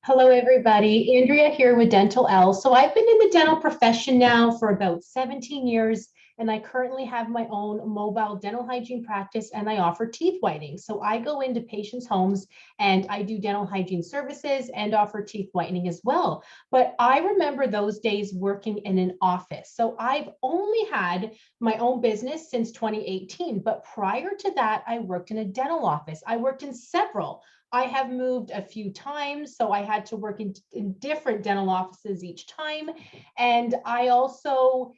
Hello, everybody. Andrea here with Dentalelle. So I've been in the dental profession now for about 17 years, and I currently have my own mobile dental hygiene practice, and I offer teeth whitening. So I go into patients' homes and I do dental hygiene services and offer teeth whitening as well. But I remember those days working in an office. So I've only had my own business since 2018, but prior to that, I worked in a dental office. I worked in several. I have moved a few times, so I had to work in different dental offices each time. And I also,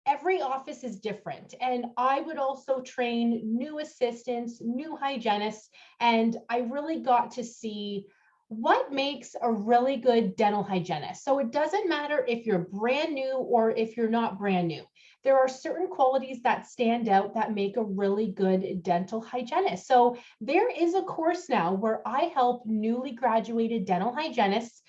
every office is different. And I would also train new assistants, new hygienists, and I really got to see what makes a really good dental hygienist. So it doesn't matter if you're brand new or if you're not brand new. There are certain qualities that stand out that make a really good dental hygienist. So there is a course now where I help newly graduated dental hygienists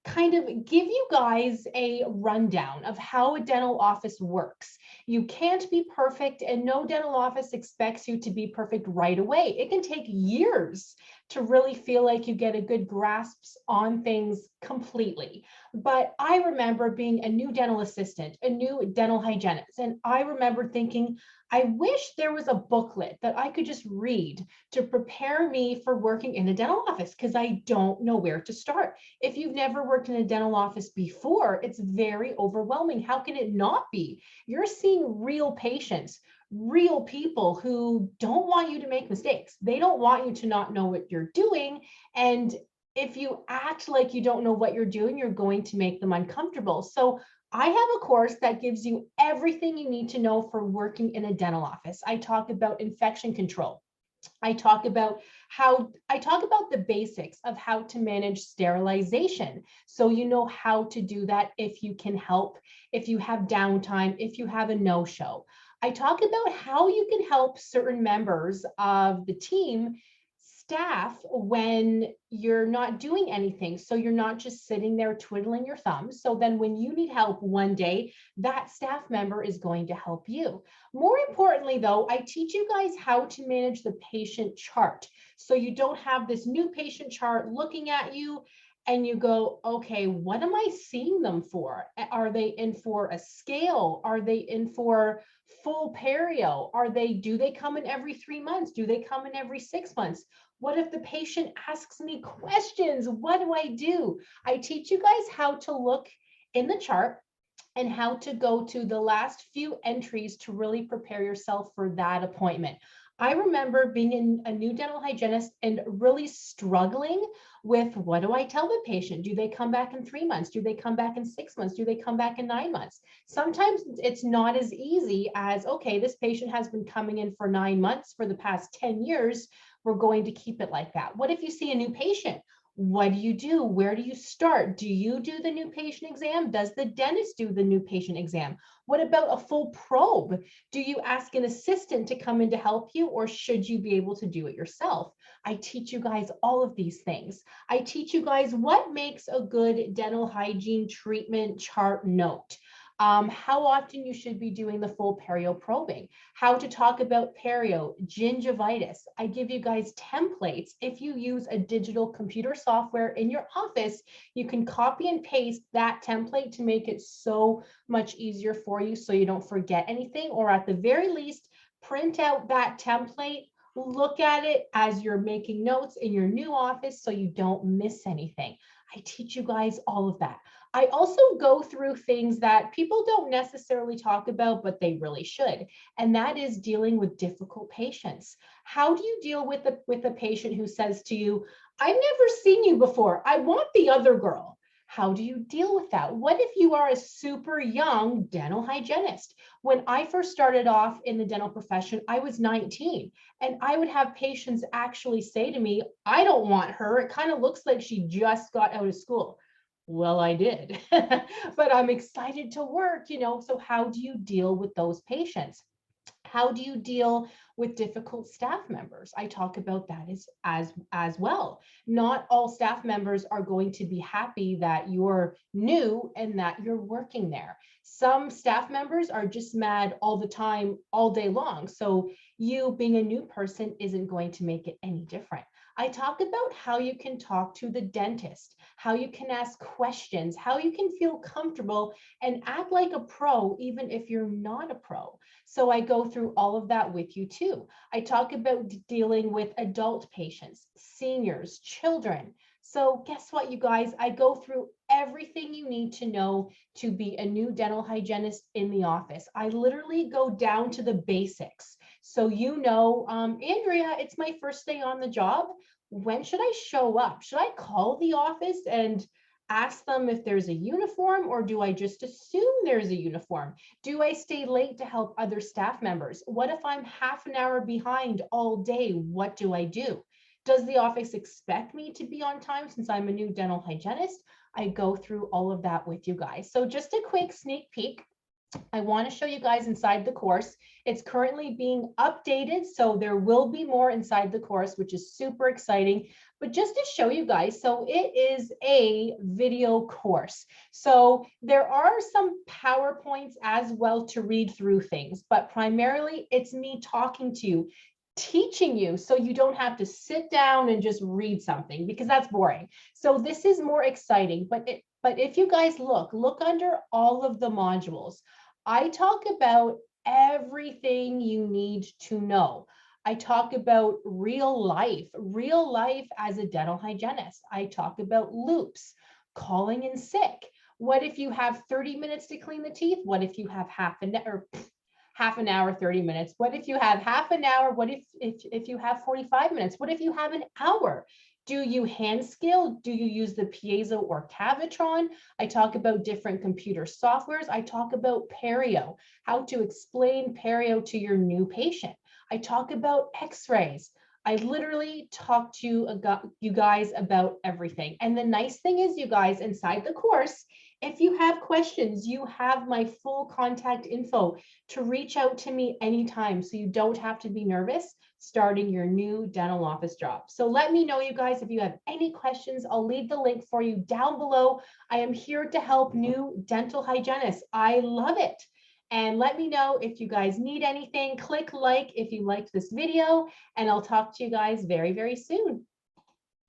kind of give you guys a rundown of how a dental office works. You can't be perfect, and no dental office expects you to be perfect right away. It can take years to really feel like you get a good grasp on things completely. But I remember being a new dental assistant, a new dental hygienist, and I remember thinking, I wish there was a booklet that I could just read to prepare me for working in a dental office because I don't know where to start. If you've never worked in a dental office before, it's very overwhelming. How can it not be? You're seeing real patients, real people who don't want you to make mistakes. They don't want you to not know what you're doing. And if you act like you don't know what you're doing, you're going to make them uncomfortable. So I have a course that gives you everything you need to know for working in a dental office. I talk about infection control. I talk about the basics of how to manage sterilization. So you know how to do that if you can help, if you have downtime, if you have a no-show. I talk about how you can help certain members of the team staff when you're not doing anything. So you're not just sitting there twiddling your thumbs. So then when you need help one day, that staff member is going to help you. More importantly, though, I teach you guys how to manage the patient chart. So you don't have this new patient chart looking at you and you go, okay, what am I seeing them for? Are they in for a scale? Are they in for full perio? Do they come in every 3 months? Do they come in every 6 months? What if the patient asks me questions? What do I do? I teach you guys how to look in the chart and how to go to the last few entries to really prepare yourself for that appointment. I remember being a new dental hygienist and really struggling with, what do I tell the patient? Do they come back in 3 months? Do they come back in 6 months? Do they come back in 9 months? Sometimes it's not as easy as, okay, this patient has been coming in for 9 months for the past 10 years. We're going to keep it like that. What if you see a new patient? What do you do? Where do you start? Do you do the new patient exam? Does the dentist do the new patient exam? What about a full probe? Do you ask an assistant to come in to help you, or should you be able to do it yourself? I teach you guys all of these things. I teach you guys what makes a good dental hygiene treatment chart note. How often you should be doing the full perio probing, how to talk about perio, gingivitis. I give you guys templates. If you use a digital computer software in your office, you can copy and paste that template to make it so much easier for you so you don't forget anything, or at the very least, print out that template, look at it as you're making notes in your new office so you don't miss anything. I teach you guys all of that. I also go through things that people don't necessarily talk about, but they really should. And that is dealing with difficult patients. How do you deal with a patient who says to you, I've never seen you before. I want the other girl. How do you deal with that? What if you are a super young dental hygienist? When I first started off in the dental profession, I was 19, and I would have patients actually say to me, I don't want her. It kind of looks like she just got out of school. Well, I did, but I'm excited to work, so how do you deal with those patients? How do you deal with difficult staff members? I talk about that as well. Not all staff members are going to be happy that you're new and that you're working there. Some staff members are just mad all the time, all day long. So you being a new person isn't going to make it any different. I talk about how you can talk to the dentist, how you can ask questions, how you can feel comfortable and act like a pro, even if you're not a pro. So I go through all of that with you too. I talk about dealing with adult patients, seniors, children. So guess what, you guys? I go through everything you need to know to be a new dental hygienist in the office. I literally go down to the basics. So Andrea, it's my first day on the job. When should I show up? Should I call the office and ask them if there's a uniform, or do I just assume there's a uniform? Do I stay late to help other staff members? What if I'm half an hour behind all day? What do I do? Does the office expect me to be on time since I'm a new dental hygienist? I go through all of that with you guys. So just a quick sneak peek. I want to show you guys inside the course. It's currently being updated, so there will be more inside the course, which is super exciting. But just to show you guys, so it is a video course. So there are some PowerPoints as well to read through things, but primarily it's me talking to you, teaching you, so you don't have to sit down and just read something because that's boring. So this is more exciting, but if you guys look under all of the modules, I talk about everything you need to know. I talk about real life as a dental hygienist. I talk about loops, calling in sick. What if you have 30 minutes to clean the teeth? What if you have half an hour, 30 minutes? What if you have half an hour? What if you have 45 minutes? What if you have an hour? Do you hand scale? Do you use the piezo or Cavitron? I talk about different computer softwares. I talk about perio, how to explain perio to your new patient. I talk about x-rays. I literally talk to you guys about everything. And the nice thing is, you guys, inside the course, if you have questions, you have my full contact info to reach out to me anytime, so you don't have to be nervous starting your new dental office job. So let me know, you guys, if you have any questions. I'll leave the link for you down below. I am here to help new dental hygienists. I love it. And let me know if you guys need anything. Click like if you liked this video, and I'll talk to you guys very, very soon.